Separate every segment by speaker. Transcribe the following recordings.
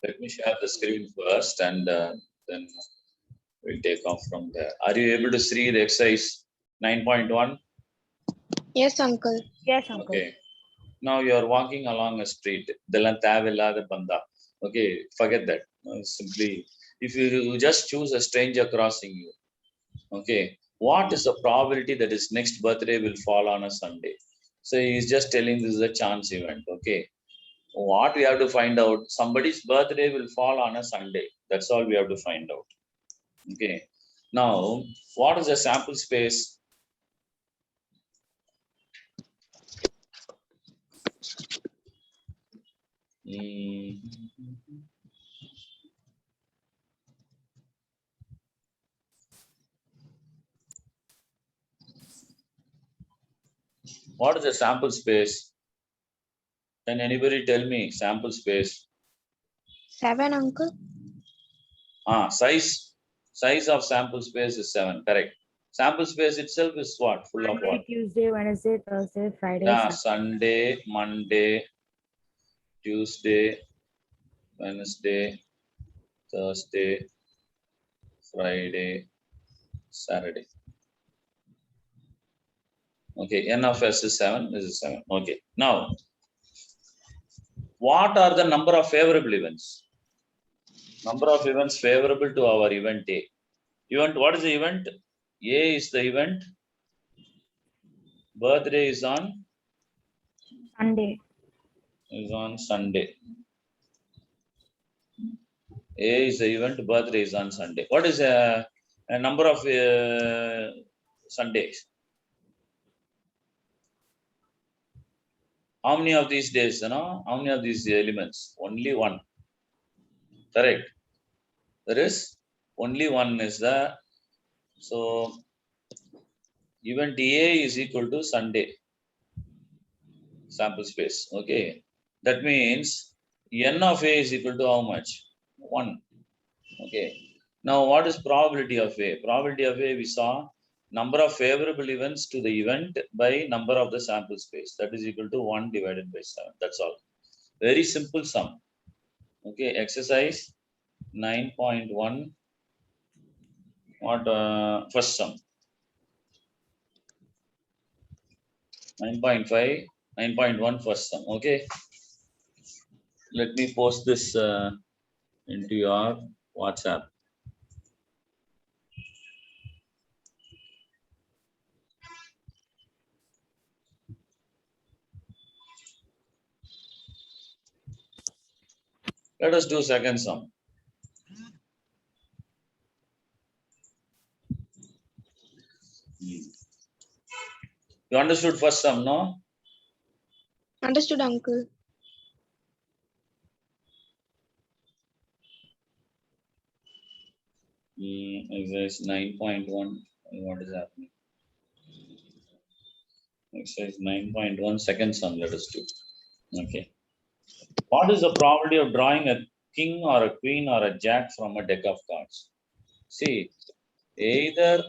Speaker 1: Let me share the screen first and then we'll take off from there. Are you able to see the exercise 9.1?
Speaker 2: Yes, uncle.
Speaker 3: Yes, uncle.
Speaker 1: Okay. Now you are walking along a street. Okay, forget that. Simply, if you just choose a stranger crossing you, okay, what is the probability that his next birthday will fall on a Sunday? So he's just telling this is a chance event. Okay. What we have to find out, somebody's birthday will fall on a Sunday. That's all we have to find out. Okay. Now, what is the sample space? What is the sample space? Can anybody tell me sample space?
Speaker 2: 7, uncle.
Speaker 1: Size of sample space is 7. Correct. Sample space itself is what? Full of what?
Speaker 3: Tuesday, Wednesday, Thursday, Friday.
Speaker 1: Yeah, Sunday, Monday, Tuesday, Wednesday, Thursday, Friday, Saturday. Okay, N of S is 7. This is 7. Okay. Now, what are the number of favorable events? Number of events favorable to our event A. Event, what is the event? A is the event. Birthday is on
Speaker 3: Sunday.
Speaker 1: Is on Sunday. A is the event. Birthday is on Sunday. What is a number of Sundays? How many of these days? How many of these elements? Only one. Correct. There is only one. Is the so event A is equal to Sunday sample space. Okay. That means N of A is equal to how much? 1. Okay. Now, what is probability of A? Probability of A, we saw number of favorable events to the event by number of the sample space. That is equal to 1 divided by 7. That's all. Very simple sum. Okay. Exercise 9.1. What first sum? 9.5, 9.1 first sum. Okay. Let me post this into your WhatsApp. Let us do second sum. You understood first sum, no?
Speaker 2: Understood, uncle.
Speaker 1: Exercise 9.1. What is happening? Exercise 9.1 second sum. Let us do. Okay. What is the probability of drawing a king or a queen or a jack from a deck of cards? See, either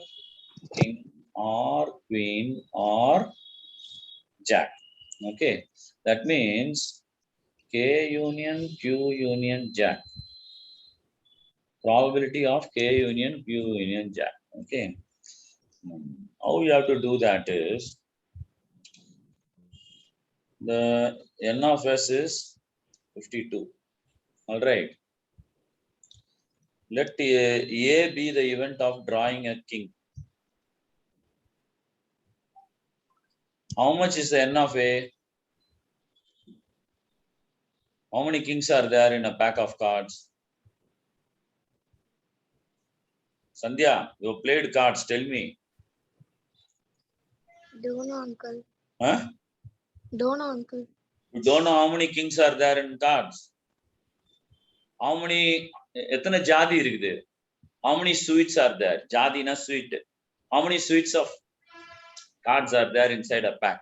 Speaker 1: king or queen or jack. Okay. That means K union Q union jack. Probability of K union Q union jack. Okay. How you have to do that is the N of S is 52. All right. Let A be the event of drawing a king. How much is the N of A? How many kings are there in a pack of cards? Sandhya, you played cards. Tell me.
Speaker 2: Don't know, uncle.
Speaker 1: Huh?
Speaker 2: Don't know, uncle.
Speaker 1: You don't know how many kings are there in cards? How many எத்தனை ஜாதி இருக்குது? How many suites are there? Jadina suite. How many suites of cards are there inside a pack?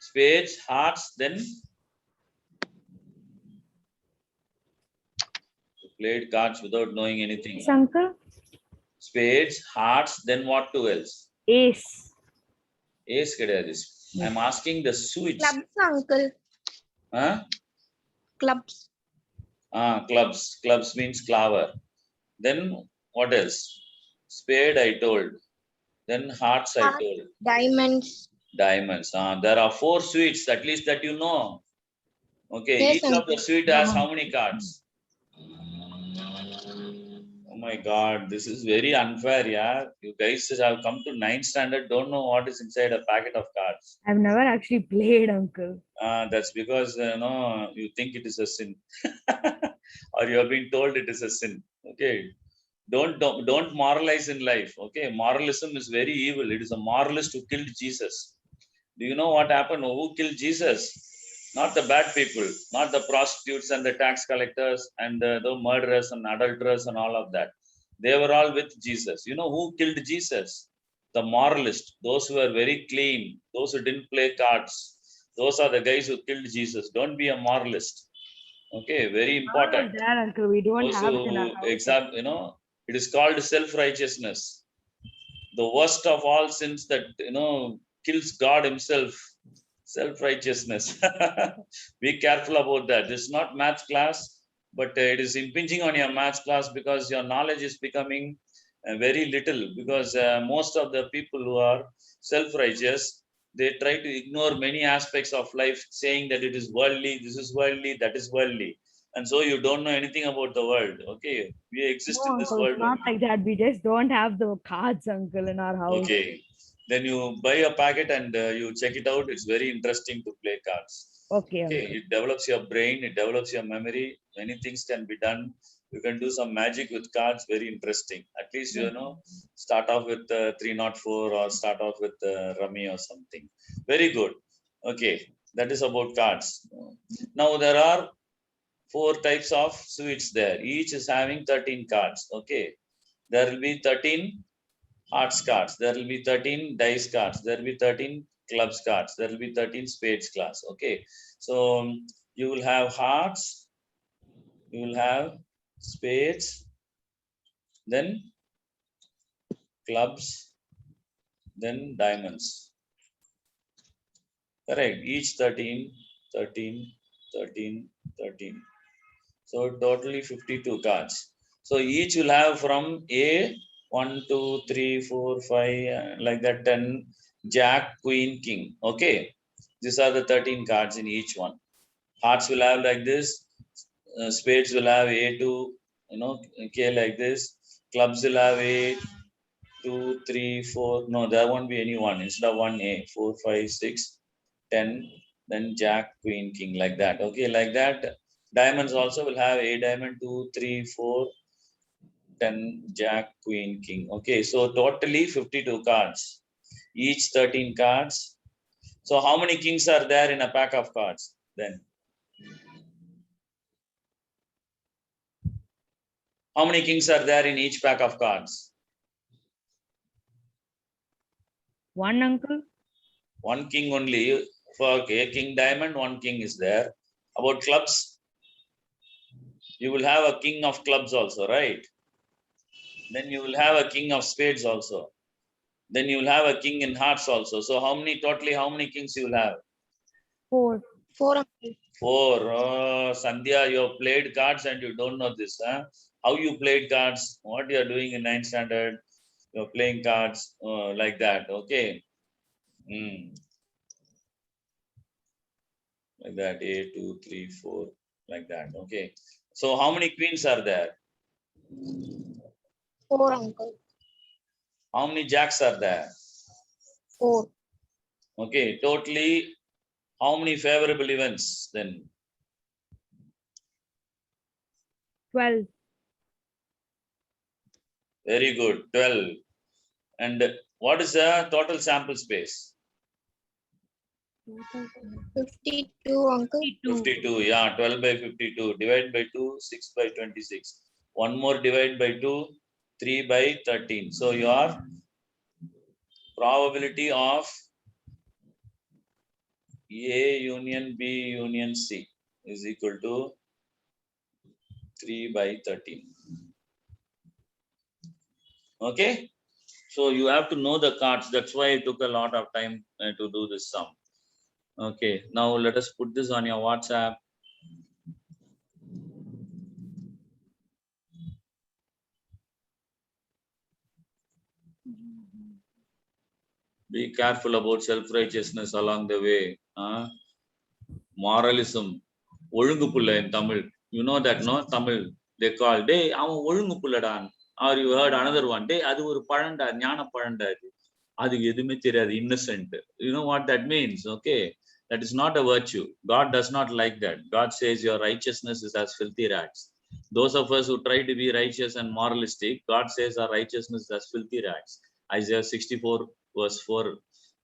Speaker 1: Spades, hearts, then you played cards without knowing anything.
Speaker 3: Yes, uncle.
Speaker 1: Spades, hearts, then what to else?
Speaker 3: Ace.
Speaker 1: Ace கிடையாது. I'm asking the suites.
Speaker 2: Clubs, uncle.
Speaker 1: Huh?
Speaker 2: Clubs.
Speaker 1: Clubs. Clubs means claver. Then what else? Spade, I told. Then hearts, I told.
Speaker 2: Diamonds.
Speaker 1: Diamonds. There are 4 suites, at least that you know. Okay,
Speaker 2: Yes,
Speaker 1: each of the
Speaker 2: uncle.
Speaker 1: suite has how many cards? Oh my God, this is very unfair, yeah. You guys have come to 9th standard, don't know what is inside a packet of cards.
Speaker 3: I've never actually played, uncle.
Speaker 1: That's because you think it is a sin, or you have been told it is a sin. Okay, don't moralize in life. Okay, moralism is very evil. It is a moralist who killed Jesus. Do you know what happened? Who killed Jesus? Not the bad people, not the prostitutes and the tax collectors and the murderers and adulterers and all of that. They were all with Jesus. You know who killed Jesus? The moralist, those who were very clean, those who didn't play cards. Those are the guys who killed Jesus. Don't be a moralist. Okay, very
Speaker 3: Not
Speaker 1: important.
Speaker 3: like that, uncle. We don't
Speaker 1: Those
Speaker 3: have it in our
Speaker 1: who
Speaker 3: house.
Speaker 1: it is called self-righteousness. The worst of all sins that kills God Himself. Self-righteousness. Be careful about that. This is not math class, but it is impinging on your math class because your knowledge is becoming very little. Because most of the people who are self-righteous, they try to ignore many aspects of life, saying that it is worldly, this is worldly, that is worldly, and so you don't know anything about the world. Okay, we exist
Speaker 3: No,
Speaker 1: in this
Speaker 3: uncle, it's
Speaker 1: world
Speaker 3: not
Speaker 1: only.
Speaker 3: like that. We just don't have the cards, uncle, in our house.
Speaker 1: Okay, then you buy a packet and you check it out. It's very interesting to play cards.
Speaker 3: Okay,
Speaker 1: Okay,
Speaker 3: uncle.
Speaker 1: it develops your brain, it develops your memory. Many things can be done. You can do some magic with cards. Very interesting. At least start off with 304 or start off with rummy or something. Very good. Okay, that is about cards. Now there are 4 types of suites there. Each is having 13 cards. Okay, there will be 13 hearts cards. There will be 13 dice cards. There will be 13 clubs cards. There will be 13 spades cards. Okay. So you will have hearts, you will have spades, then clubs, then diamonds. Correct. Each 13, 13, 13, 13. So totally 52 cards. So each will have from A 1, 2, 3, 4, 5, like that 10, Jack, Queen, King. Okay. These are the 13 cards in each one. Hearts will have like this. Spades will have A2, K like this. Clubs will have A, 2, 3, 4. No, there won't be any one. Instead of 1A, 4, 5, 6, 10, then Jack, Queen, King, like that. Okay, like that. Diamonds also will have A diamond, 2, 3, 4, 10, Jack, Queen, King. Okay, so totally 52 cards. Each 13 cards. So how many kings are there in a pack of cards then? How many kings are there in each pack of cards?
Speaker 3: One, uncle.
Speaker 1: One king only. Okay, king diamond, one king is there. About clubs, you will have a king of clubs also, right? Then you will have a king of spades also. Then you will have a king in hearts also. So how many kings you will have?
Speaker 3: 4.
Speaker 2: 4, uncle.
Speaker 1: 4. Oh, Sandhya, you have played cards and you don't know this, huh? How you played cards? What you are doing in 9th standard? You are playing cards like that. Okay. Like that. A, 2, 3, 4. Like that. Okay. So how many queens are there?
Speaker 2: 4, uncle.
Speaker 1: How many jacks are there?
Speaker 2: 4.
Speaker 1: Okay. Totally, how many favorable events then?
Speaker 3: 12.
Speaker 1: Very good. 12. And what is the total sample space?
Speaker 2: 52, uncle.
Speaker 1: 52. Yeah, 12 by 52. Divide by 2, 6 by 26. One more divide by 2, 3 by 13. So your probability of A union B union C is equal to 3 by 13. Okay. So you have to know the cards. That's why it took a lot of time to do this sum. Okay. Now let us put this on your WhatsApp. Be careful about self-righteousness along the way. Moralism. ஒழுங்கு புள்ள in Tamil. You know that, no? Tamil. They call, டே அவன் ஒழுங்கு புள்ளடான். Or you heard another one, டே அது ஒரு பழண்டா, ஞான பழண்டா இது. அதுக்கு எதுவுமே தெரியாது, innocent. You know what that means? Okay. That is not a virtue. God does not like that. God says your righteousness is as filthy rags. Those of us who try to be righteous and moralistic, God says our righteousness is as filthy rags. Isaiah 64 verse 4.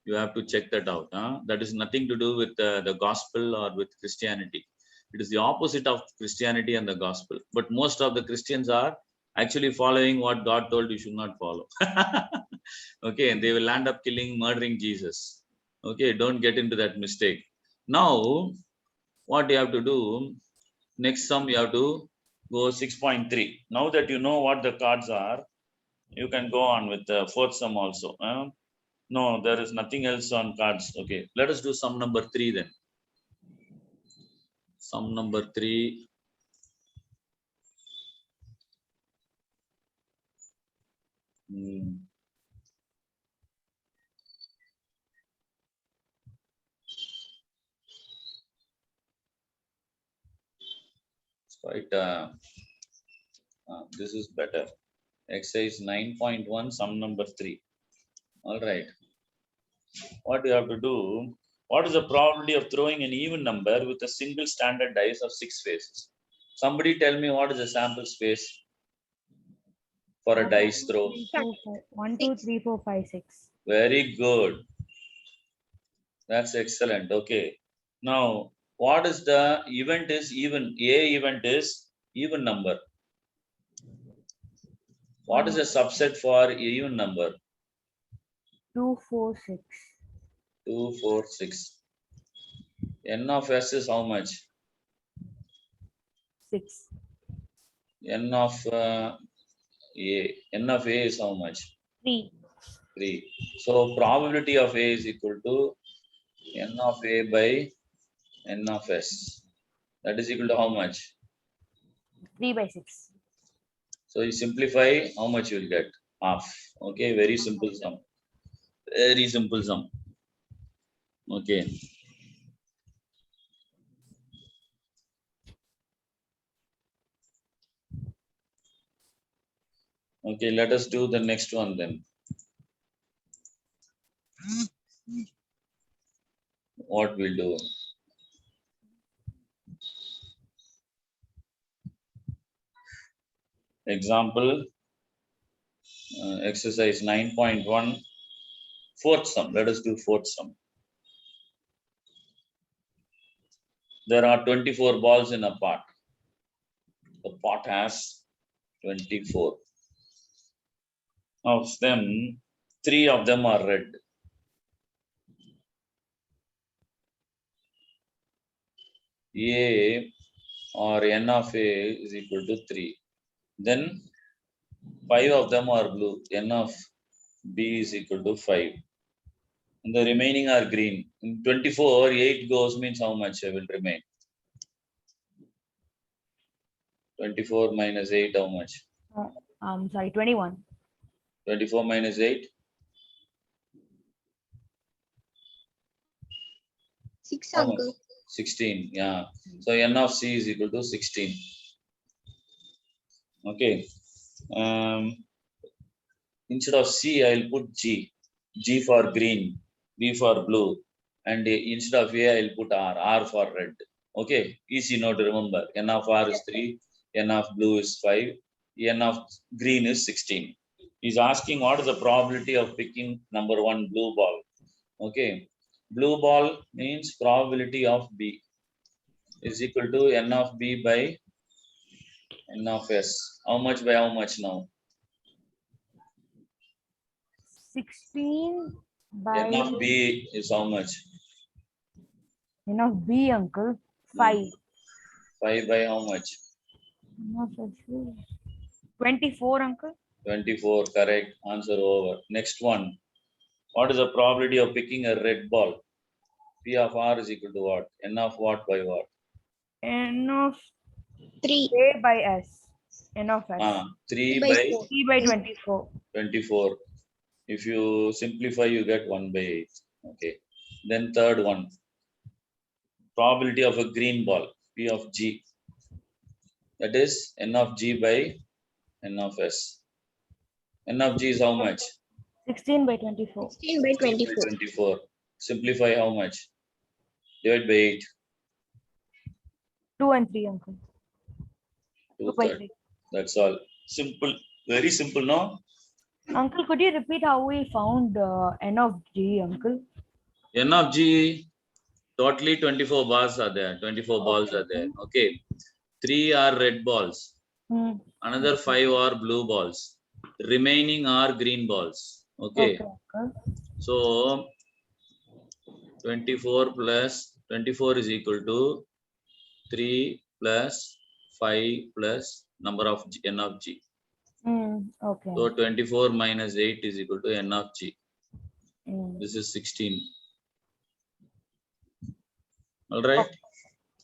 Speaker 1: You have to check that out. That is nothing to do with the gospel or with Christianity. It is the opposite of Christianity and the gospel. But most of the Christians are actually following what God told you should not follow. Okay, and they will end up killing, murdering Jesus. Okay, don't get into that mistake. Now, what you have to do, next sum you have to go 6.3. Now that you know what the cards are, you can go on with the fourth sum also. No, there is nothing else on cards. Okay, let us do sum number 3 then. Sum number 3. It's quite, this is better. Exercise 9.1, sum number 3. All right. What you have to do, what is the probability of throwing an even number with a single standard dice of 6 faces? Somebody tell me what is the sample space for a dice throw?
Speaker 3: 1, 2, 3, 4, 5, 6.
Speaker 1: Very good. That's excellent. Okay. Now, what is the event is even? A event is even number. What is a subset for even number?
Speaker 3: 2, 4, 6.
Speaker 1: 2, 4, 6. N of S is how much?
Speaker 3: 6.
Speaker 1: N of A. N of A is how much?
Speaker 3: 3.
Speaker 1: 3. So probability of A is equal to N of A by N of S. That is equal to how much?
Speaker 3: 3 by 6.
Speaker 1: So you simplify, how much you will get? Half. Okay, very simple sum. Very simple sum. Okay. Okay, let us do the next one then. What we'll do? Example, exercise 9.1, fourth sum. Let us do fourth sum. There are 24 balls in a pot. The pot has 24. Of them, 3 of them are red. A or N of A is equal to 3. Then 5 of them are blue. N of B is equal to 5. And the remaining are green. In 24, 8 goes means how much will remain? 24 minus 8, how much?
Speaker 3: Sorry, 21.
Speaker 1: 24 minus 8?
Speaker 2: 6,
Speaker 1: How much?
Speaker 2: uncle.
Speaker 1: 16, yeah. So N of C is equal to 16. Okay. Instead of C, I'll put G. G for green, B for blue. And instead of A, I'll put R. R for red. Okay, easy now to remember. N of R is 3, N of blue is 5, N of green is 16. He's asking what is the probability of picking number 1 blue ball. Okay, blue ball means probability of B is equal to N of B by N of S. How much by how much now?
Speaker 3: 16 by
Speaker 1: N of B is how much?
Speaker 3: N of B, uncle. 5.
Speaker 1: 5 by how much?
Speaker 3: N of S is 24, uncle.
Speaker 1: 24, correct. Answer over. Next one. What is the probability of picking a red ball? P of R is equal to what? N of what by what?
Speaker 3: N of
Speaker 2: 3.
Speaker 3: A by S. N of S.
Speaker 1: 3
Speaker 2: by
Speaker 1: by
Speaker 2: 4.
Speaker 3: 3 by 24.
Speaker 1: 24. If you simplify, you get 1 by 8. Okay. Then third one, probability of a green ball, P of G. That is N of G by N of S. N of G is how much?
Speaker 3: 16 by 24.
Speaker 2: 16 by 24.
Speaker 1: 24. Simplify how much? Divide by 8.
Speaker 3: 2 and 3, uncle. 2 by
Speaker 1: 2/3.
Speaker 3: 3.
Speaker 1: That's all. Simple. Very simple, no?
Speaker 3: Uncle, could you repeat how we found N of G, uncle?
Speaker 1: N of G, totally 24 bars are there. 24 balls are there. Okay. 3 are red balls.
Speaker 3: Hmm.
Speaker 1: Another 5 are blue balls. Remaining are green balls. Okay.
Speaker 3: Okay, uncle.
Speaker 1: So 24 plus 24 is equal to 3 plus 5 plus number of G, N of G.
Speaker 3: Okay.
Speaker 1: So 24 minus 8 is equal to N of G.
Speaker 3: Hmm.
Speaker 1: This is 16. All right.
Speaker 3: Okay.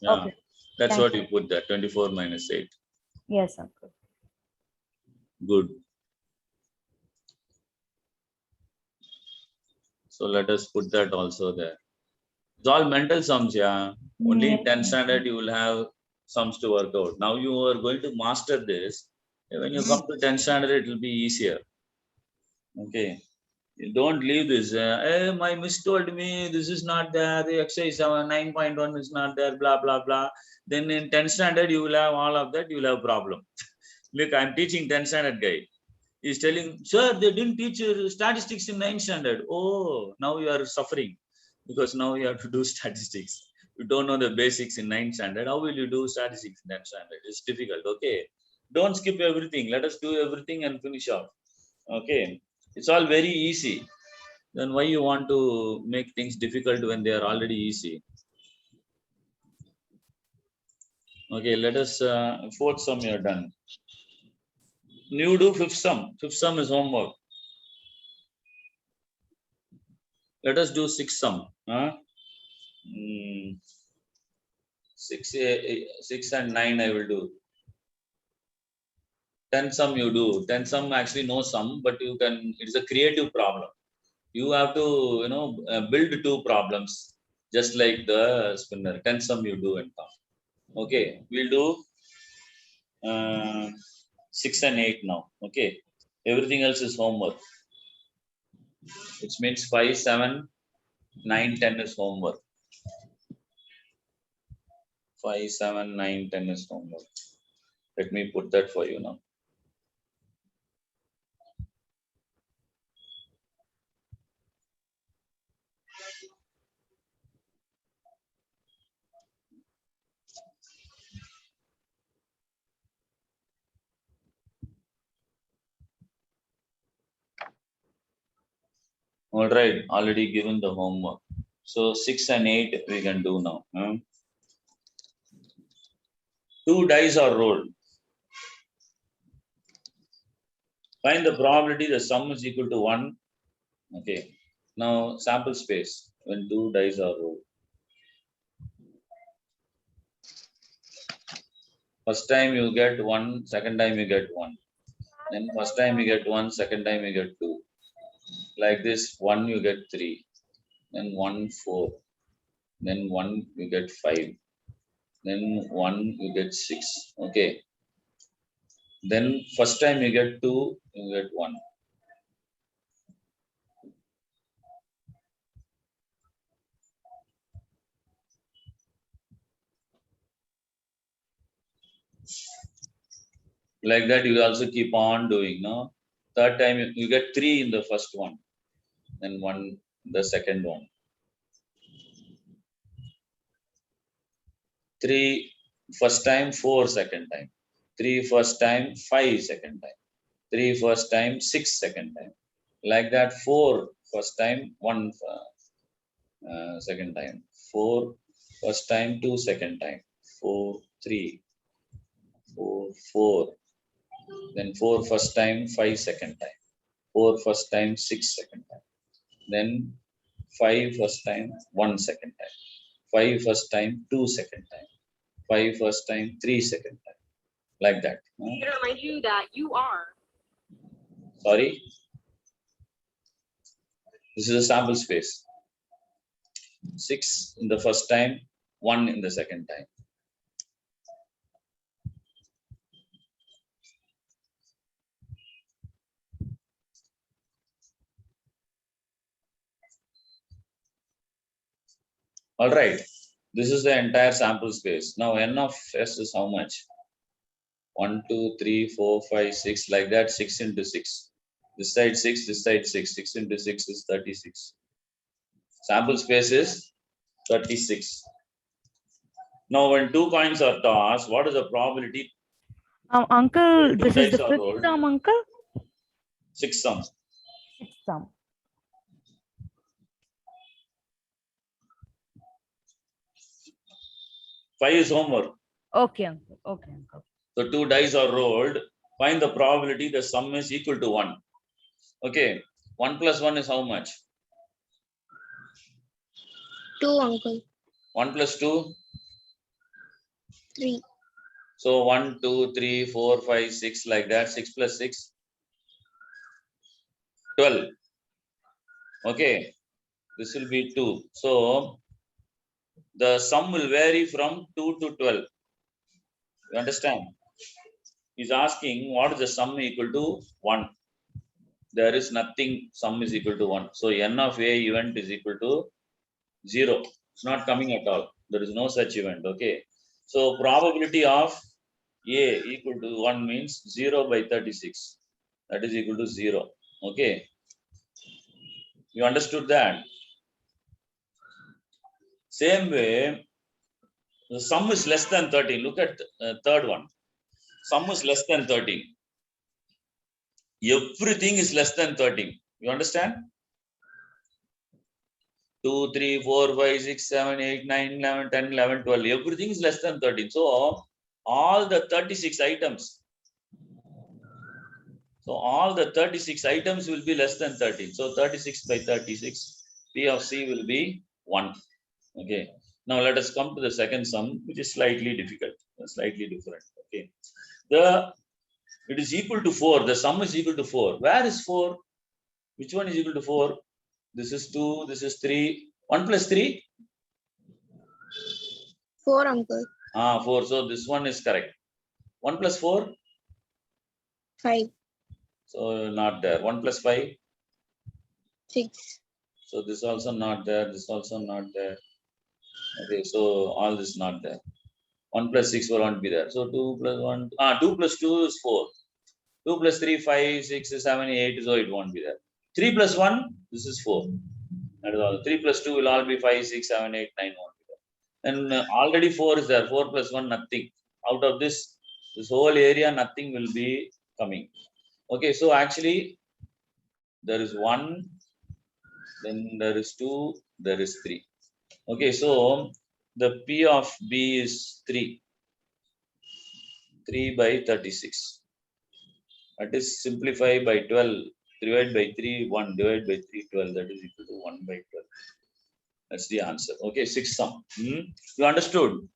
Speaker 1: Yeah.
Speaker 3: Okay.
Speaker 1: That's
Speaker 3: Thank
Speaker 1: what you put there. 24 minus 8.
Speaker 3: Yes, uncle.
Speaker 1: Good. So let us put that also there. It's all mental sums, yeah. Only in 10th standard you will have sums to work out. Now you are going to master this. When you come to 10th standard, it will be easier. Okay. You don't leave this. Hey, my miss told me this is not there. The exercise 9.1 is not there. Blah blah blah. Then in 10th standard, you will have all of that. You will have problem. Look, I'm teaching 10th standard guy. He's telling, sir, they didn't teach statistics in 9th standard. Oh, now you are suffering because now you have to do statistics. You don't know the basics in 9th standard. How will you do statistics in 10th standard? It's difficult. Okay. Don't skip everything. Let us do everything and finish off. Okay. It's all very easy. Then why you want to make things difficult when they are already easy? Okay. Let us, fourth sum you are done. You do fifth sum. Fifth sum is homework. Let us do sixth sum. Huh? 6 and 9 I will do. 10 sum you do. 10 sum actually no sum, but you can, it's a creative problem. You have to, build two problems just like the spinner. 10 sum you do and come. Okay, we'll do 6 and 8 now. Okay, everything else is homework, which means 5, 7, 9, 10 is homework. 5, 7, 9, 10 is homework. Let me put that for you now. All right, already given the homework. So 6 and 8 we can do now. 2 dice are rolled. Find the probability the sum is equal to 1. Okay. Now sample space when 2 dice are rolled. First time you get 1, second time you get 1. Then first time you get 1, second time you get 2. Like this, 1 you get 3. Then 1, 4. Then 1 you get 5. Then 1 you get 6. Okay. Then first time you get 2, you get 1. Like that, you also keep on doing. No, third time you get 3 in the first one, then 1 the second one. 3 first time, 4 second time. 3 first time, 5 second time. 3 first time, 6 second time. Like that, 4 first time, 1 second time. 4 first time, 2 second time. 4, 3, 4, 4. Then 4 first time, 5 second time. 4 first time, 6 second time. Then 5 first time, 1 second time. 5 first time, 2 second time. 5 first time, 3 second time. Like that.
Speaker 4: To remind you that you are.
Speaker 1: Sorry? This is a sample space. 6 in the first time, 1 in the second time. All right. This is the entire sample space. Now n of s is how much? 1, 2, 3, 4, 5, 6, like that, 6 into 6. This side 6, this side 6. 6 into 6 is 36. Sample space is 36. Now, when 2 coins are tossed, what is the probability?
Speaker 3: Uncle,
Speaker 1: Two
Speaker 3: this is
Speaker 1: dice
Speaker 3: the
Speaker 1: are
Speaker 3: fifth
Speaker 1: rolled.
Speaker 3: sum, uncle?
Speaker 1: 6 sum.
Speaker 3: Sixth sum.
Speaker 1: 5 is homework.
Speaker 3: Okay, uncle. Okay, uncle.
Speaker 1: So 2 dice are rolled. Find the probability the sum is equal to 1. Okay. 1 plus 1 is how much?
Speaker 2: 2, uncle.
Speaker 1: 1 plus 2?
Speaker 2: 3.
Speaker 1: So 1, 2, 3, 4, 5, 6, like that. 6 plus 6? 12. Okay. This will be 2. So the sum will vary from 2 to 12. You understand? He's asking what is the sum equal to 1. There is nothing, sum is equal to 1. So n of a event is equal to 0. It's not coming at all. There is no such event. Okay. So probability of a equal to 1 means 0 by 36. That is equal to 0. Okay. You understood that? Same way, the sum is less than 13. Look at third one. Sum is less than 13. Everything is less than 13. You understand? 2, 3, 4, 5, 6, 7, 8, 9, 11, 10, 11, 12. Everything is less than 13. So all the 36 items. So all the 36 items will be less than 13. So 36 by 36, P of C will be 1. Okay. Now let us come to the second sum, which is slightly difficult, slightly different. Okay. It is equal to 4. The sum is equal to 4. Where is 4? Which one is equal to 4? This is 2. This is 3. 1 plus 3?
Speaker 2: 4, uncle.
Speaker 1: 4. So this one is correct. 1 plus 4?
Speaker 2: 5.
Speaker 1: So not there. 1 plus 5?
Speaker 2: 6.
Speaker 1: So this also not there. This also not there. Okay, so all this not there. 1 plus 6 will not be there. So 2 plus 1. 2 plus 2 is 4. 2 plus 3, 5, 6, 7, 8. So it won't be there. 3 plus 1, this is 4. That is all. 3 plus 2 will all be 5, 6, 7, 8, 9, won't be there. And already 4 is there. 4 plus 1, nothing. Out of this whole area, nothing will be coming. Okay, so actually, there is 1, then there is 2, there is 3. Okay, so the P of B is 3. 3 by 36. That is simplify by 12. Divide by 3, 1. Divide by 3, 12. That is equal to 1 by 12. That's the answer. Okay, 6 sum. You understood?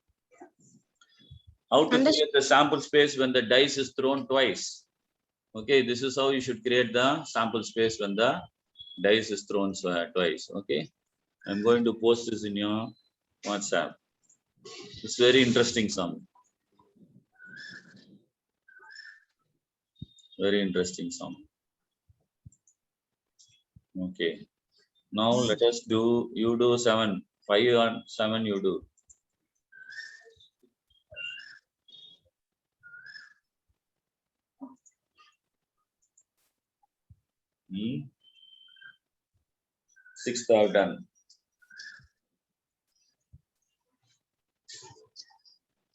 Speaker 1: How to create the sample space when the dice is thrown twice. Okay, this is how you should create the sample space when the dice is thrown twice. Okay, I'm going to post this in your WhatsApp. It's very interesting sum. Very interesting sum. Okay. Now let us do, you do 7. 5 on 7 you do. Sixth I've done.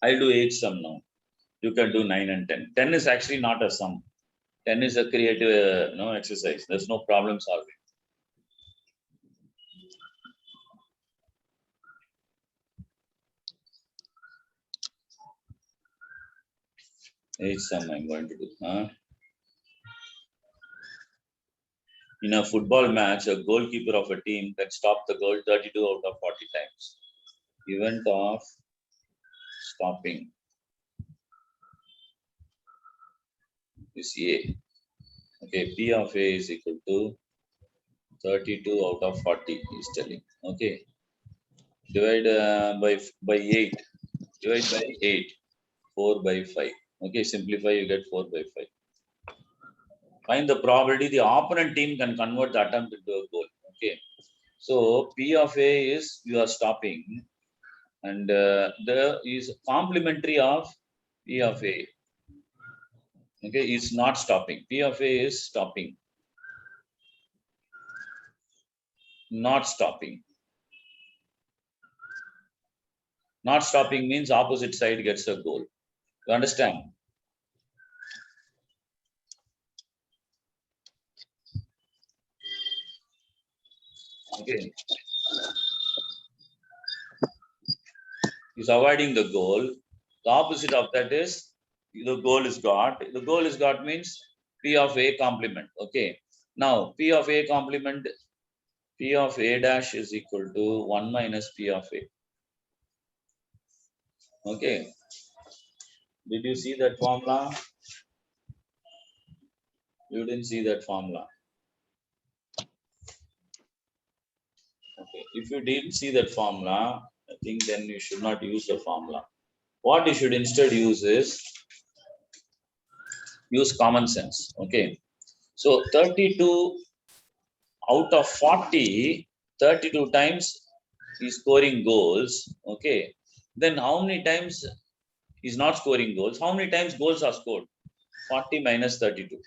Speaker 1: I'll do 8 sum now. You can do 9 and 10. 10 is actually not a sum. 10 is a creative exercise. There's no problem solving. Eight sum I'm going to do. In a football match, a goalkeeper of a team can stop the goal 32 out of 40 times. Event of stopping is A. Okay, P of A is equal to 32 out of 40 is telling. Okay. Divide by 8. Divide by 8. 4 by 5. Okay, simplify, you get 4 by 5. Find the probability the opponent team can convert the attempt into a goal. Okay. So P of A is you are stopping, and the is complementary of P of A. Okay, is not stopping. P of A is stopping, not stopping. Not stopping means opposite side gets a goal. You understand? Okay. Is avoiding the goal. The opposite of that is the goal is got. The goal is got means P of A complement. Okay. Now P of A complement, P of A dash is equal to 1 minus P of A. Okay. Did you see that formula? You didn't see that formula. Okay. If you didn't see that formula, I think then you should not use the formula. What you should instead use is use common sense. Okay. So 32 out of 40, 32 times he's scoring goals. Okay. Then how many times he's not scoring goals? How many times goals are scored? 40 minus 32.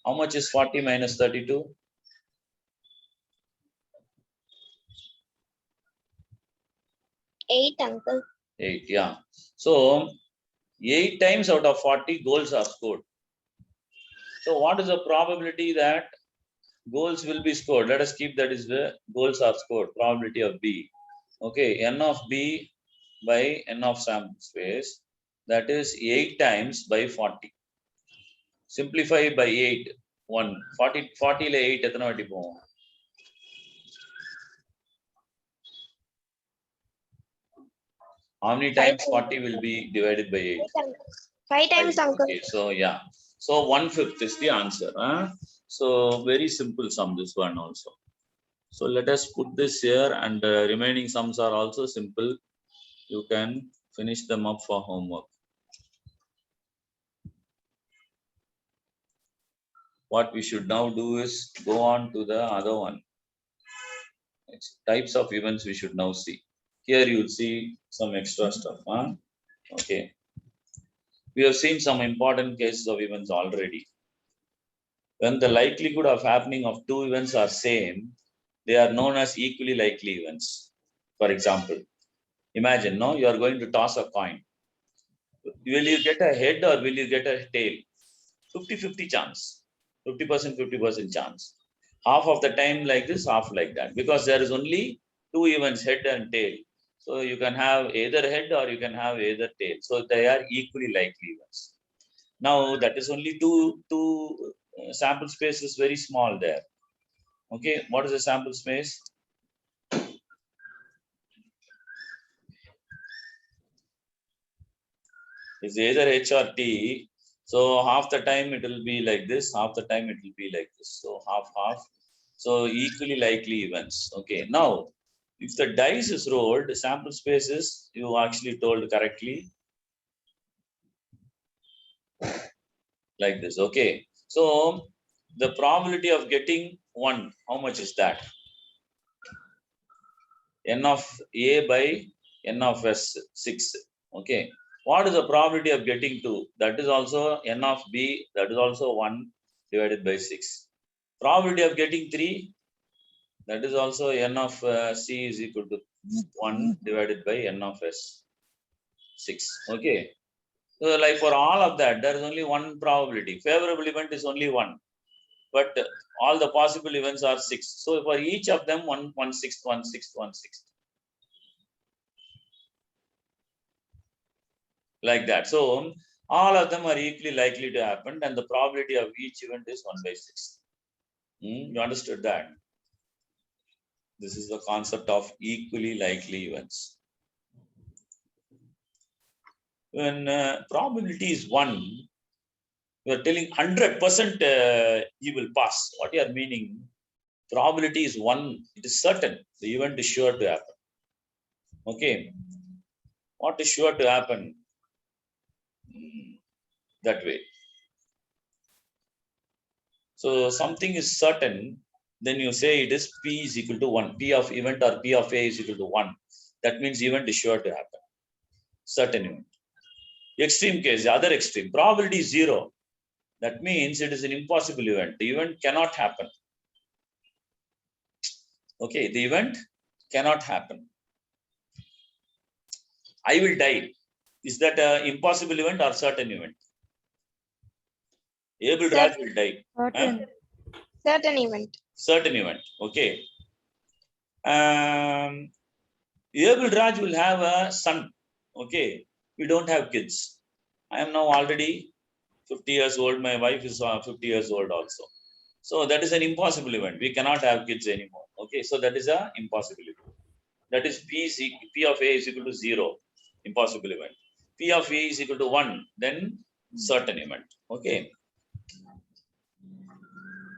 Speaker 1: How much is 40 minus 32?
Speaker 2: 8, uncle.
Speaker 1: 8, yeah. So 8 times out of 40 goals are scored. So what is the probability that goals will be scored? Let us keep that is the goals are scored, probability of B. Okay, n of B by n of sample space, that is 8 times by 40. Simplify by 8. 1. 40, 40 le 8 எத்தனை வாட்டி போகும்? How many times 40 will be divided by 8?
Speaker 2: 5 times, uncle.
Speaker 1: Okay, so yeah. So 1/5 is the answer. Huh? So very simple sum, this one also. So let us put this here, and remaining sums are also simple. You can finish them up for homework. What we should now do is go on to the other one. It's types of events we should now see. Here you will see some extra stuff. Huh? Okay. We have seen some important cases of events already. When the likelihood of happening of two events are same, they are known as equally likely events. For example, imagine, no, you are going to toss a coin. Will you get a head or will you get a tail? 50-50 chance. 50%, 50% chance. Half of the time like this, half like that. Because there is only two events, head and tail. So you can have either head or you can have either tail. So they are equally likely events. Now that is only two sample space is very small there. Okay, what is the sample space? It's either H or T. So half the time it will be like this, half the time it will be like this. So half. So equally likely events. Okay, now if the dice is rolled, sample spaces you actually told correctly like this. Okay, so the probability of getting one, how much is that? N of A by N of S, 6. Okay, what is the probability of getting 2? That is also N of B, that is also 1 divided by 6. Probability of getting 3, that is also N of C is equal to 1 divided by N of S, 6. Okay, so like for all of that, there is only one probability. Favorable event is only 1, but all the possible events are 6. So for each of them, 1/6, 1/6, 1/6. Like that. So all of them are equally likely to happen, and the probability of each event is 1/6. You understood that? This is the concept of equally likely events. When probability is 1, you are telling 100% he will pass. What you are meaning? Probability is 1. It is certain. The event is sure to happen. Okay. What is sure to happen? That way. So something is certain, then you say it is P is equal to 1. P of event or P of A is equal to 1. That means event is sure to happen. Certain event. Extreme case, the other extreme. Probability is 0. That means it is an impossible event. The event cannot happen. Okay, the event cannot happen. I will die. Is that an impossible event or certain event? Abel Raj will die.
Speaker 3: Certain.
Speaker 2: Certain event.
Speaker 1: Certain event. Okay. Abel Raj will have a son. Okay. We don't have kids. I am now already 50 years old. My wife is 50 years old also. So that is an impossible event. We cannot have kids anymore. Okay. So that is an impossible event. That is P of A is equal to 0. Impossible event. P of A is equal to 1. Then certain event. Okay.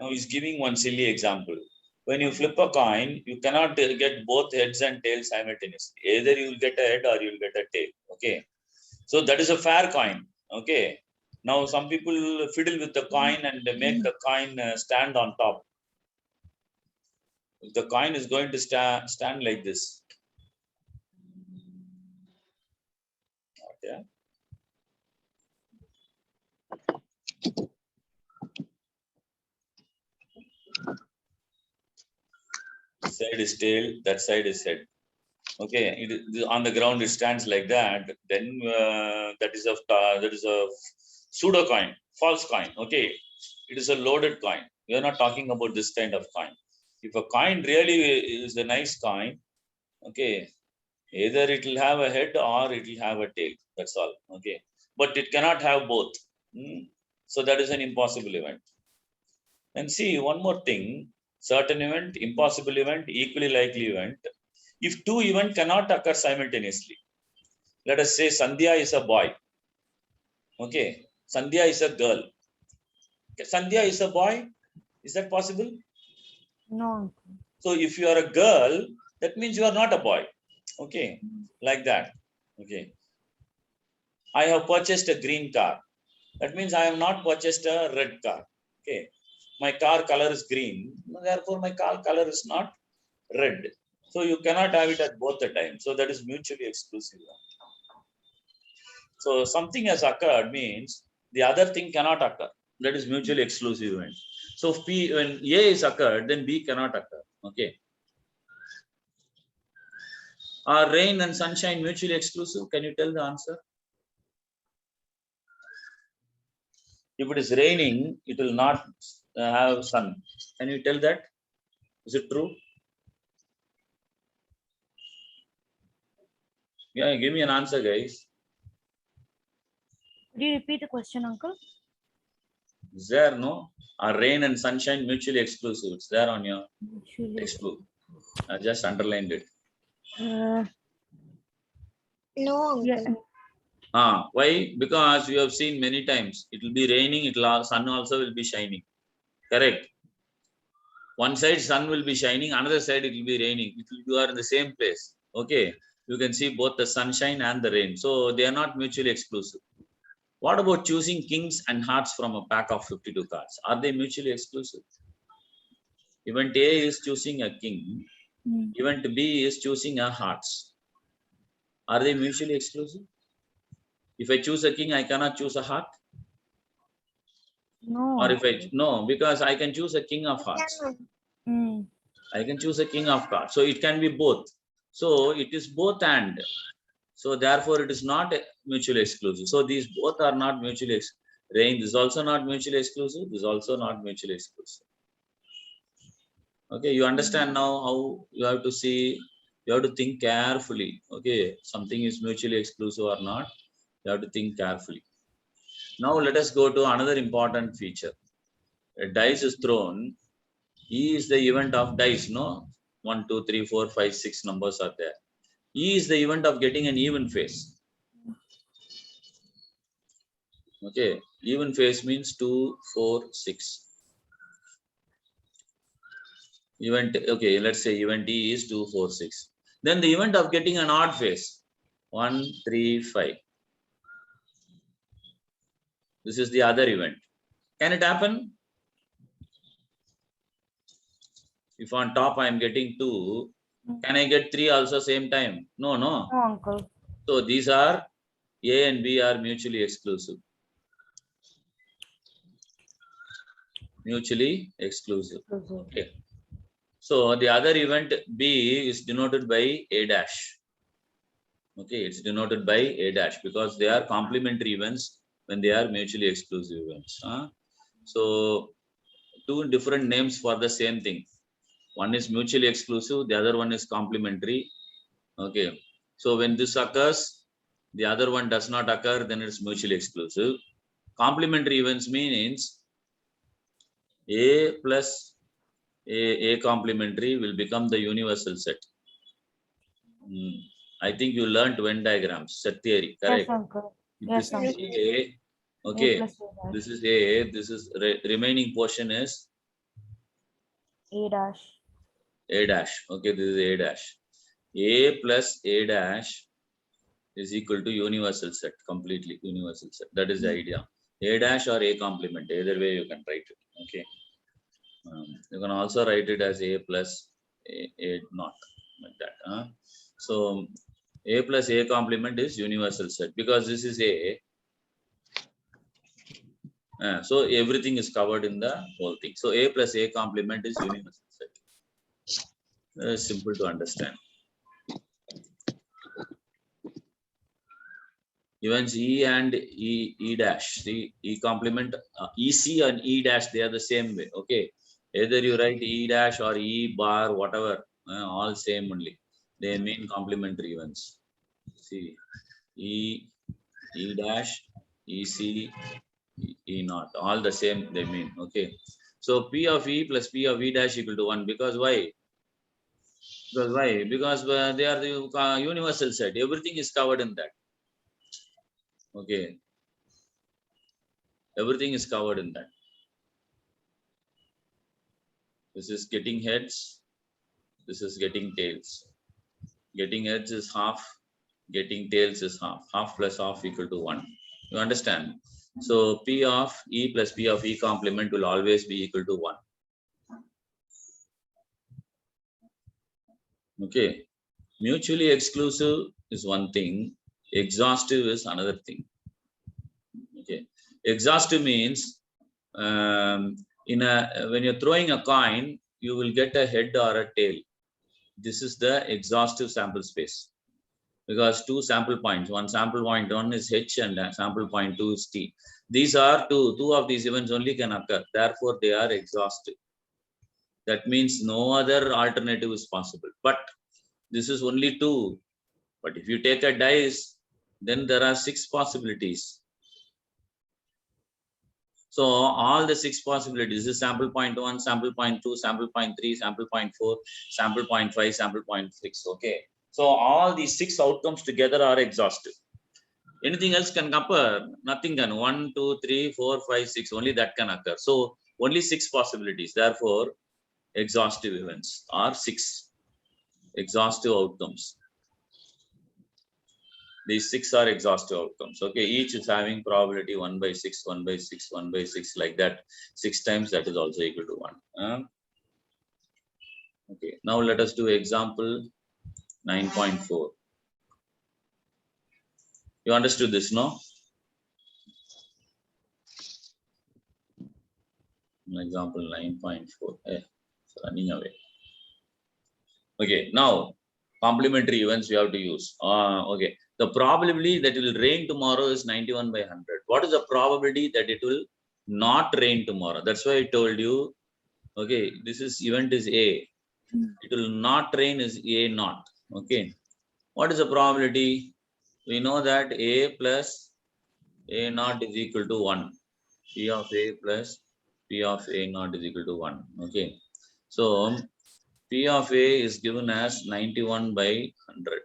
Speaker 1: Now he's giving one silly example. When you flip a coin, you cannot get both heads and tails simultaneously. Either you will get a head or you will get a tail. Okay. So that is a fair coin. Okay. Now some people fiddle with the coin and they make the coin stand on top. The coin is going to stand like this. Okay. This side is tail, that side is head. Okay, on the ground it stands like that. Then that is a pseudo coin, false coin. Okay, it is a loaded coin. We are not talking about this kind of coin. If a coin really is a nice coin, okay, either it will have a head or it will have a tail. That's all. Okay, but it cannot have both. So that is an impossible event. And see one more thing: certain event, impossible event, equally likely event. If two events cannot occur simultaneously, let us say Sandhya is a boy. Okay, Sandhya is a girl. Okay, Sandhya is a boy. Is that possible?
Speaker 3: No.
Speaker 1: So if you are a girl, that means you are not a boy. Okay, like that. Okay. I have purchased a green car. That means I have not purchased a red car. Okay. My car color is green. Therefore, my car color is not red. So you cannot have it at both the time. So that is mutually exclusive. So something has occurred means the other thing cannot occur. That is mutually exclusive event. So if P, when A is occurred, then B cannot occur. Okay. Are rain and sunshine mutually exclusive? Can you tell the answer? If it is raining, it will not have sun. Can you tell that? Is it true? Yeah, give me an answer, guys.
Speaker 3: Could you repeat the question, uncle?
Speaker 1: Is there no? Are rain and sunshine mutually exclusive? It's there on your textbook. I just underlined it.
Speaker 2: No,
Speaker 3: Yeah.
Speaker 2: uncle.
Speaker 1: Why? Because you have seen many times. It will be raining. Sun also will be shining. Correct. One side sun will be shining. Another side it will be raining. You are in the same place. Okay. You can see both the sunshine and the rain. So they are not mutually exclusive. What about choosing kings and hearts from a pack of 52 cards? Are they mutually exclusive? Event A is choosing a king. Event B is choosing a hearts. Are they mutually exclusive? If I choose a king, I cannot choose a heart.
Speaker 3: No.
Speaker 1: Or if no, because I can choose a king of hearts. I can choose a king of cards. So it can be both. So it is both and. So therefore it is not mutually exclusive. So these both are not mutually exclusive. Rain is also not mutually exclusive. This is also not mutually exclusive. Okay, you understand now how you have to see, you have to think carefully. Okay, something is mutually exclusive or not. You have to think carefully. Now let us go to another important feature. A dice is thrown. E is the event of dice, no? 1, 2, 3, 4, 5, 6 numbers are there. E is the event of getting an even face. Okay, even face means 2, 4, 6. Event, okay, let's say event E is 2, 4, 6. Then the event of getting an odd phase, 1, 3, 5. This is the other event. Can it happen? If on top I am getting 2, can I get 3 also same time? No, no.
Speaker 3: No, uncle.
Speaker 1: So these are A and B are mutually exclusive. Mutually exclusive. Okay. So the other event B is denoted by A dash. Okay, it's denoted by A dash because they are complementary events when they are mutually exclusive events. So two different names for the same thing. One is mutually exclusive, the other one is complementary. Okay, so when this occurs, the other one does not occur, then it's mutually exclusive. Complementary events means A plus A complementary will become the universal set. I think you learned Venn diagrams, set theory, correct?
Speaker 3: Yes, uncle.
Speaker 1: This
Speaker 3: Yes,
Speaker 1: is
Speaker 3: uncle.
Speaker 1: A. Okay,
Speaker 3: A plus A dash.
Speaker 1: this is A. This is remaining portion is
Speaker 3: A dash.
Speaker 1: A dash. Okay, this is A dash. A plus A dash is equal to universal set, completely universal set. That is the idea. A dash or A complement, either way you can write it. Okay. You can also write it as A plus A naught, like that. So A plus A complement is universal set because this is A. So everything is covered in the whole thing. So A plus A complement is universal set. Very simple to understand. Events E and E dash. See, E complement, EC and E dash, they are the same way. Okay. Either you write E dash or E bar, whatever, all same only. They mean complementary events. See, E dash, EC, E naught, all the same they mean. Okay. So P of E plus P of E dash equal to 1 because why? Because why? Because they are the universal set. Everything is covered in that. Okay. Everything is covered in that. This is getting heads. This is getting tails. Getting heads is half. Getting tails is half. Half plus half equal to 1. You understand? So P of E plus P of E complement will always be equal to 1. Okay. Mutually exclusive is one thing. Exhaustive is another thing. Okay. Exhaustive means when you're throwing a coin, you will get a head or a tail. This is the exhaustive sample space because two sample points. One sample point 1 is H and sample point 2 is T. These are two of these events only can occur. Therefore, they are exhaustive. That means no other alternative is possible. But this is only 2. But if you take a dice, then there are 6 possibilities. So all the 6 possibilities is sample point 1, sample point 2, sample point 3, sample point 4, sample point 5, sample point 6. Okay. So all these 6 outcomes together are exhaustive. Anything else can occur? Nothing can. 1, 2, 3, 4, 5, 6. Only that can occur. So only 6 possibilities. Therefore, exhaustive events are 6 exhaustive outcomes. These 6 are exhaustive outcomes. Okay, each is having probability 1 by 6, 1 by 6, 1 by 6, like that. 6 times that is also equal to 1. Okay, now let us do example 9.4. You understood this, no? Example 9.4. It's running away. Okay, now complementary events we have to use. Okay, the probability that it will rain tomorrow is 91 by 100. What is the probability that it will not rain tomorrow? That's why I told you. Okay, this is event is A. It will not rain is A naught. Okay, what is the probability? We know that A plus A naught is equal to 1. P of A plus P of A naught is equal to 1. Okay, so P of A is given as 91 by 100.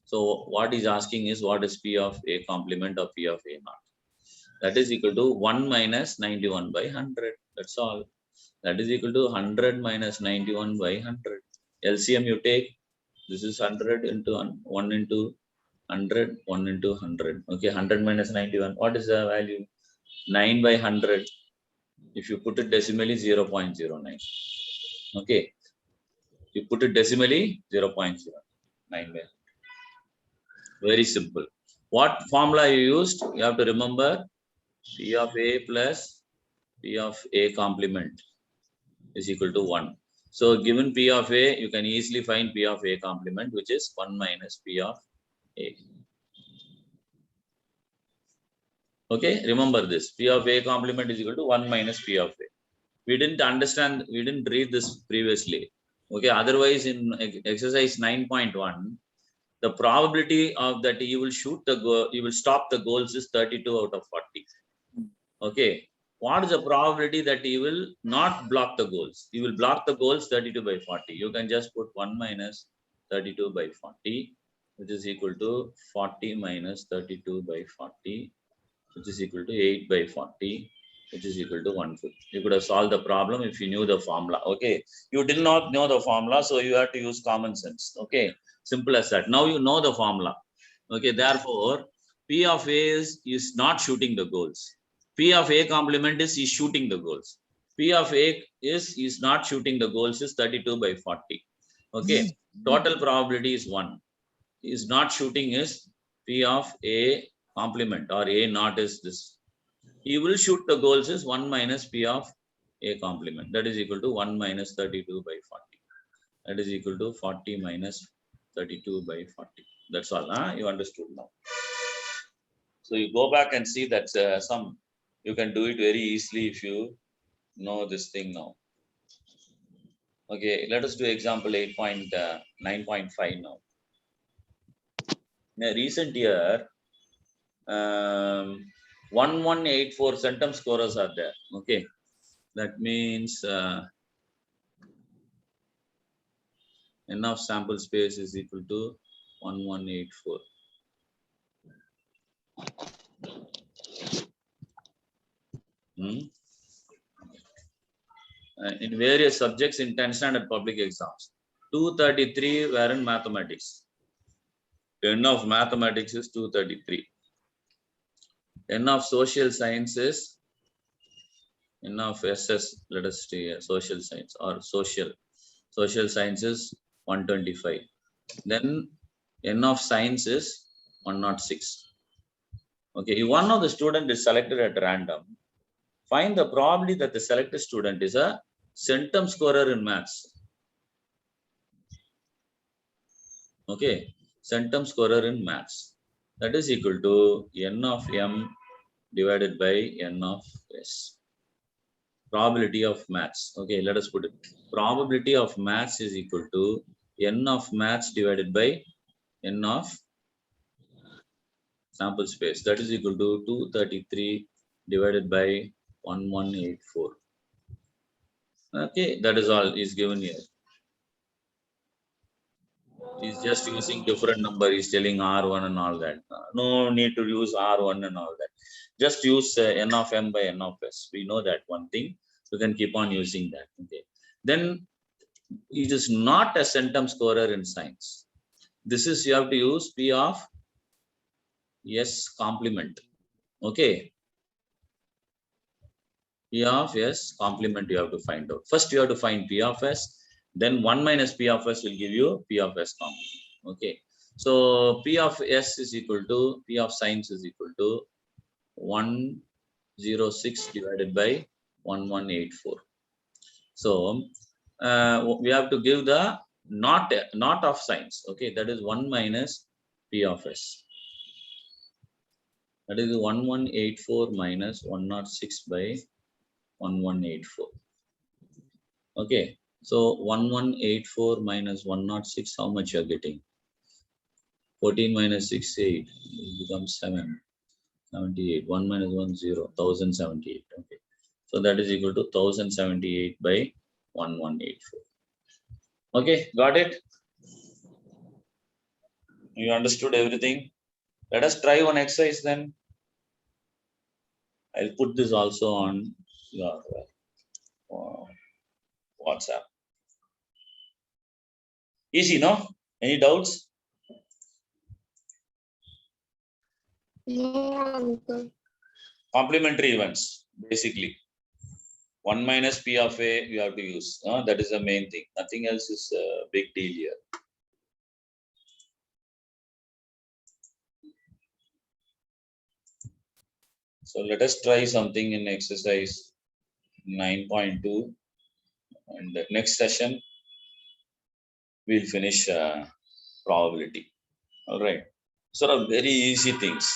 Speaker 1: So what he's asking is what is P of A complement of P of A naught? That is equal to 1 minus 91 by 100. That's all. That is equal to 100 minus 91 by 100. LCM you take, this is 100 into 1 into 100, 1 into 100. Okay, 100 minus 91. What is the value? 9 by 100. If you put it decimally, 0.09. Okay, you put it decimally, 0.09 by. Very simple. What formula you used? You have to remember P of A plus P of A complement is equal to 1. So given P of A, you can easily find P of A complement, which is 1 minus P of A. Okay, remember this. P of A complement is equal to 1 minus P of A. We didn't understand, we didn't read this previously. Okay, otherwise in exercise 9.1, the probability of that you will shoot the goal, you will stop the goals is 32 out of 40. Okay, what is the probability that you will not block the goals? You will block the goals 32 by 40. You can just put 1 minus 32 by 40, which is equal to 40 minus 32 by 40, which is equal to 8 by 40, which is equal to 1/5. You could have solved the problem if you knew the formula. Okay, you did not know the formula, so you have to use common sense. Okay, simple as that. Now you know the formula. Okay, therefore, P of A is not shooting the goals. P of A complement is shooting the goals. P of A is not shooting the goals is 32 by 40. Okay, total probability is 1. Is not shooting is P of A complement or A naught is this. He will shoot the goals is 1 minus P of A complement. That is equal to 1 minus 32 by 40. That is equal to 40 minus 32 by 40. That's all. You understood now. So you go back and see that you can do it very easily if you know this thing now. Okay, let us do example 8.9.5 now. In a recent year, 1184 centum scorers are there. Okay, that means n of sample space is equal to 1184. In various subjects in 10 standard public exams. 233 were in mathematics. N of mathematics is 233. N of social sciences, N of SS, let us say social science or social sciences 125. Then N of science is 106. Okay, if one of the student is selected at random, find the probability that the selected student is a centum scorer in maths. Okay, centum scorer in maths. That is equal to N of M divided by N of S. Probability of maths. Okay, let us put it. Probability of maths is equal to N of maths divided by N of sample space. That is equal to 233 divided by 1184. Okay, that is all is given here. He's just using different number. He's telling R1 and all that. No need to use R1 and all that. Just use N of M by N of S. We know that one thing. You can keep on using that. Okay. Then it is not a centum scorer in science. This is you have to use P of S complement. Okay. P of S complement you have to find out. First you have to find P of S. Then 1 minus P of S will give you P of S complement. Okay. So P of S is equal to P of science is equal to 106 divided by 1184. So we have to give the not of science. Okay, that is 1 minus P of S. That is 1184 minus 106 by 1184. Okay, so 1184 minus 106, how much you are getting? 14 minus 6, 8. It becomes 7. 78. 1 minus 1, 0. 1078. Okay. So that is equal to 1078 by 1184. Okay, got it? You understood everything? Let us try one exercise then. I'll put this also on your WhatsApp. Easy, no? Any doubts?
Speaker 2: No, uncle.
Speaker 1: Complementary events, basically. 1 minus P of A you have to use. That is the main thing. Nothing else is a big deal here. So let us try something in exercise 9.2, and the next session we'll finish probability. All right. Sort of very easy things.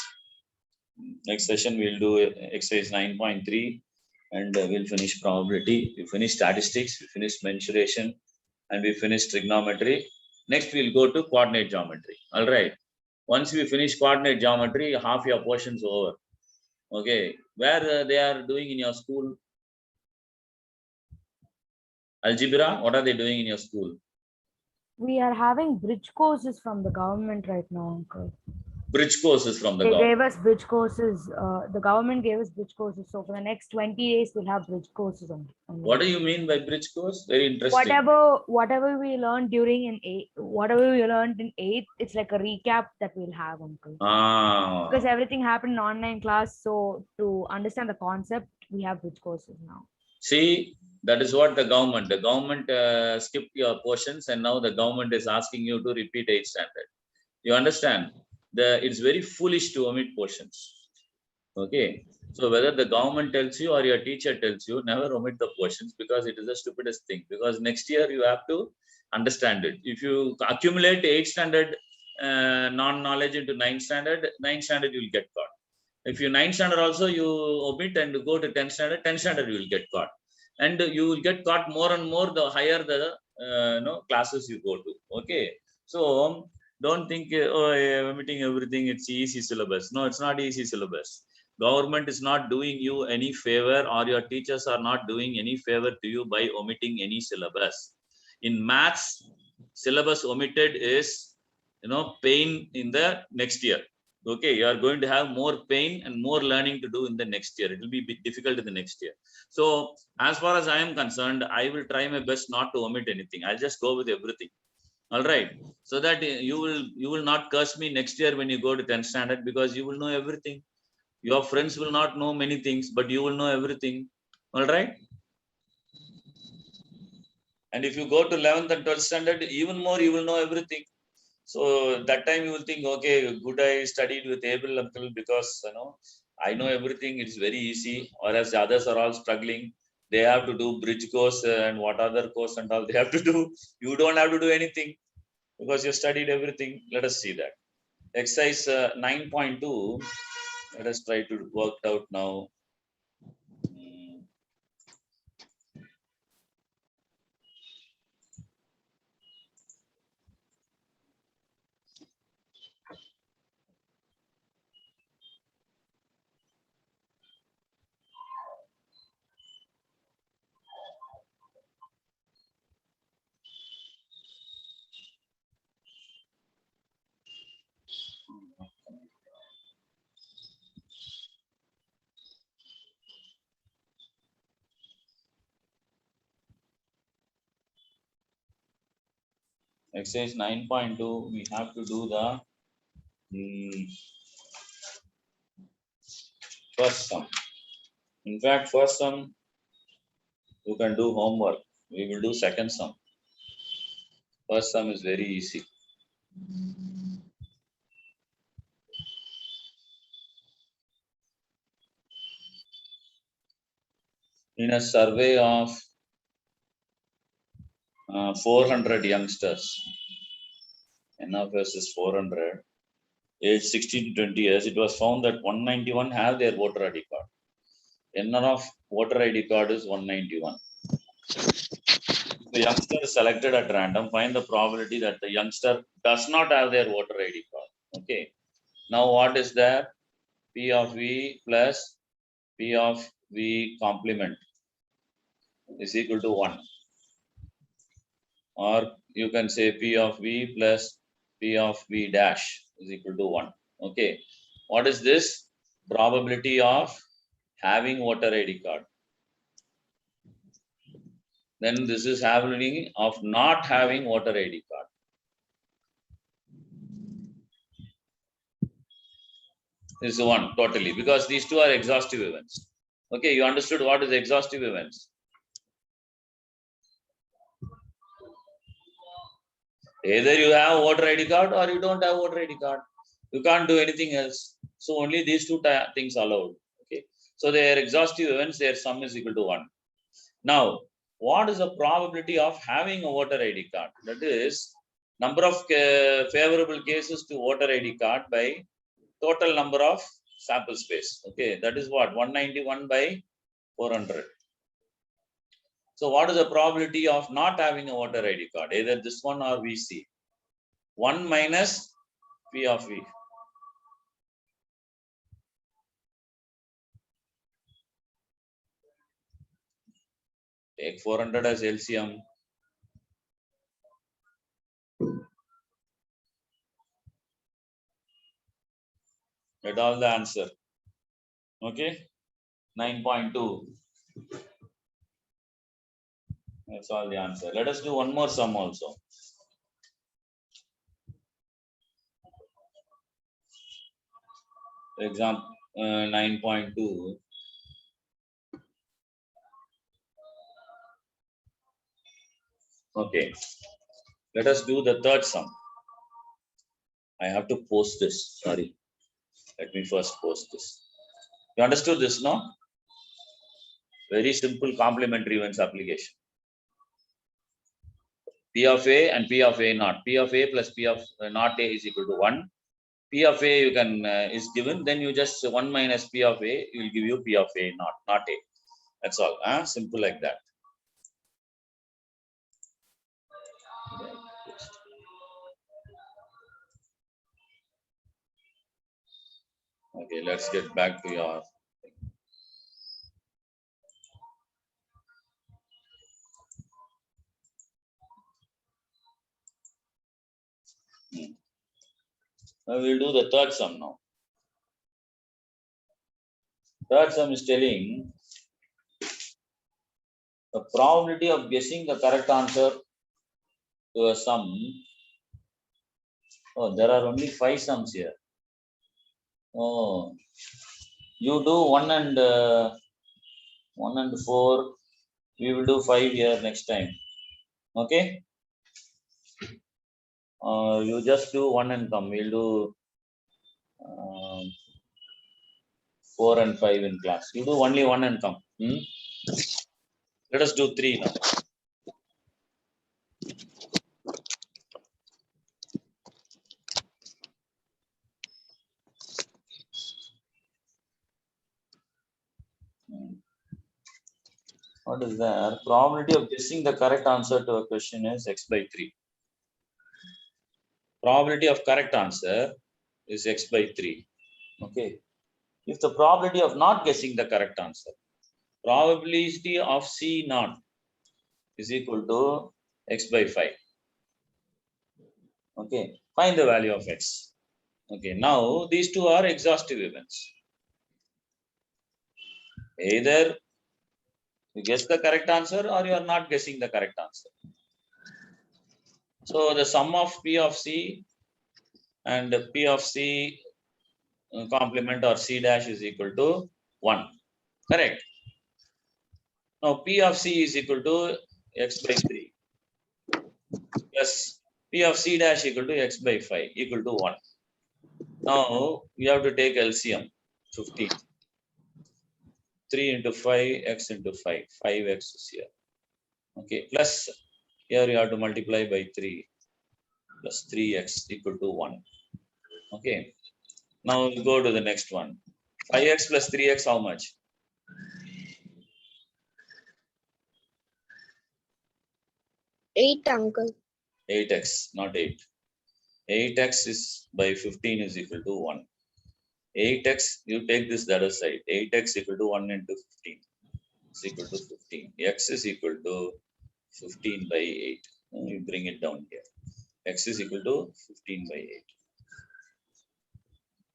Speaker 1: Next session we'll do exercise 9.3, and we'll finish probability. We finish statistics, we finish mensuration, and we finish trigonometry. Next we'll go to coordinate geometry. All right. Once we finish coordinate geometry, half your portions over. Okay. Where they are doing in your school? Algebra, what are they doing in your school?
Speaker 3: We are having bridge courses from the government right now, uncle.
Speaker 1: Bridge courses from the
Speaker 3: They
Speaker 1: government.
Speaker 3: gave us bridge courses. The government gave us bridge courses. So for the next 20 days, we'll have bridge courses on.
Speaker 1: What do you mean by bridge course? Very interesting.
Speaker 3: Whatever we learned during whatever we learned in 8th, it's like a recap that we'll have, uncle. Because everything happened in online class. So to understand the concept, we have bridge courses now.
Speaker 1: See, that is what the government skipped your portions, and now the government is asking you to repeat 8th standard. You understand? It's very foolish to omit portions. Okay. So whether the government tells you or your teacher tells you, never omit the portions, because it is the stupidest thing. Because next year you have to understand it. If you accumulate 8th standard non-knowledge into 9th standard, 9th standard you will get caught. If you 9th standard also you omit and go to 10th standard, 10th standard you will get caught. And you will get caught more and more the higher the classes you go to. Okay. So don't think omitting everything, it's easy syllabus. No, it's not easy syllabus. Government is not doing you any favor, or your teachers are not doing any favor to you by omitting any syllabus. In maths, syllabus omitted is pain in the next year. Okay, you are going to have more pain and more learning to do in the next year. It will be a bit difficult in the next year. So as far as I am concerned, I will try my best not to omit anything. I'll just go with everything. All right. So that you will not curse me next year when you go to 10th standard, because you will know everything. Your friends will not know many things, but you will know everything. All right. And if you go to 11th and 12th standard, even more, you will know everything. So that time you will think, okay, good, I studied with Abel uncle, because I know everything. It's very easy. Whereas the others are all struggling. They have to do bridge course and what other course and all they have to do. You don't have to do anything, because you studied everything. Let us see that. Exercise 9.2. Let us try to work it out now. Exercise 9.2, we have to do the first sum. In fact, first sum you can do homework. We will do second sum. First sum is very easy. In a survey of 400 youngsters, N of S is 400, age 16 to 20 years, it was found that 191 have their voter ID card. N of voter ID card is 191. The youngster is selected at random. Find the probability that the youngster does not have their voter ID card. Okay. Now what is there? P of V plus P of V complement is equal to 1. Or you can say P of V plus P of V dash is equal to 1. Okay. What is this? Probability of having voter ID card. then this is happening of not having voter ID card. This is one totally, because these two are exhaustive events. Okay, you understood what is exhaustive events? Either you have voter ID card or you don't have voter ID card. You can't do anything else. So only these two things allowed. Okay. So they are exhaustive events, their sum is equal to 1. Now, what is the probability of having a voter ID card? That is number of favorable cases to voter ID card by total number of sample space. Okay, that is what? 191 by 400. So what is the probability of not having a voter ID card? Either this one or VC. 1 minus P of V. Take 400 as LCM. Get all the answer. Okay, 9.2. That's all the answer. Let us do one more sum also. Example 9.2. Okay, let us do the third sum. I have to post this. Sorry. Let me first post this. You understood this, no? Very simple complementary events application. P of A and P of A naught. P of A plus P of not A is equal to 1. P of A you can is given, then you just 1 minus P of A will give you P of A not A. That's all. Simple like that. Okay, let's get back to your. Now we'll do the third sum now. Third sum is telling the probability of guessing the correct answer to a sum. Oh, there are only 5 sums here. Oh, you do 1 and 4. We will do 5 here next time. Okay. You just do 1 and come. We'll do 4 and 5 in class. You do only 1 and come. Let us do 3 now. What is there? Probability of guessing the correct answer to a question is x by 3. Probability of correct answer is x by 3. Okay. If the probability of not guessing the correct answer, probability of C naught is equal to x by 5. Okay. Find the value of x. Okay. Now these two are exhaustive events. Either you guess the correct answer or you are not guessing the correct answer. So the sum of P of C and P of C complement or C dash is equal to 1. Correct. Now P of C is equal to x by 3 plus P of C dash equal to x by 5 equal to 1. Now we have to take LCM 15. 3 into 5, x into 5. 5x is here. Okay. Plus here you have to multiply by 3 plus 3x equal to 1. Okay. Now we go to the next one. 5x plus 3x, how much?
Speaker 2: 8, uncle.
Speaker 1: 8x, not 8. 8x is by 15 is equal to 1. 8x, you take this the other side. 8x equal to 1 into 15 is equal to 15. X is equal to 15 by 8. You bring it down here. X is equal to 15 by 8.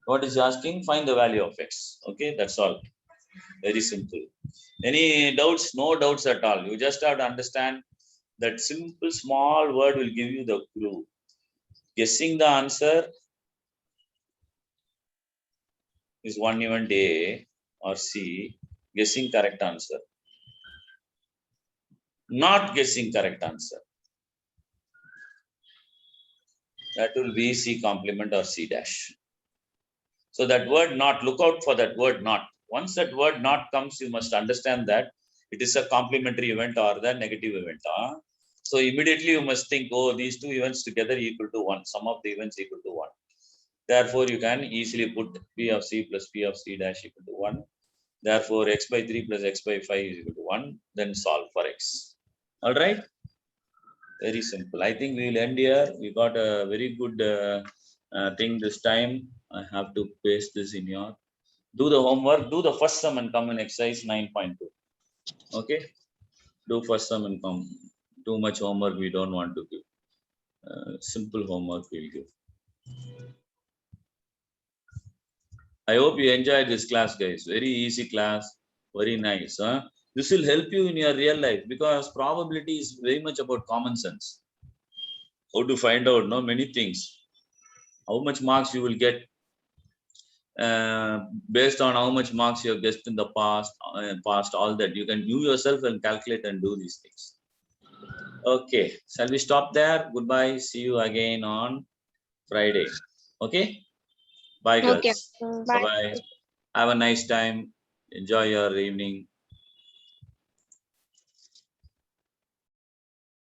Speaker 1: What is asking? Find the value of x. Okay, that's all. Very simple. Any doubts? No doubts at all. You just have to understand that simple small word will give you the clue. Guessing the answer is one event A or C. Guessing correct answer. Not guessing correct answer. That will be C complement or C dash. So that word not, look out for that word not. Once that word not comes, you must understand that it is a complementary event or the negative event. So immediately you must think, oh, these two events together equal to 1. Sum of the events equal to 1. Therefore, you can easily put P of C plus P of C dash equal to 1. Therefore, x by 3 plus x by 5 is equal to 1. Then solve for x. All right. Very simple. I think we will end here. We got a very good thing this time. I have to paste this in your. Do the homework. Do the first sum and come in exercise 9.2. Okay. Do first sum and come. Too much homework we don't want to give. Simple homework we'll give. I hope you enjoyed this class, guys. Very easy class. Very nice. This will help you in your real life because probability is very much about common sense. How to find out many things. How much marks you will get based on how much marks you have guessed in the past, all that. You yourself and calculate and do these things. Okay, shall we stop there? Goodbye. See you again on Friday. Okay. Bye,
Speaker 2: Okay.
Speaker 1: girls.
Speaker 2: Bye.
Speaker 1: Bye. Have a nice time. Enjoy your evening.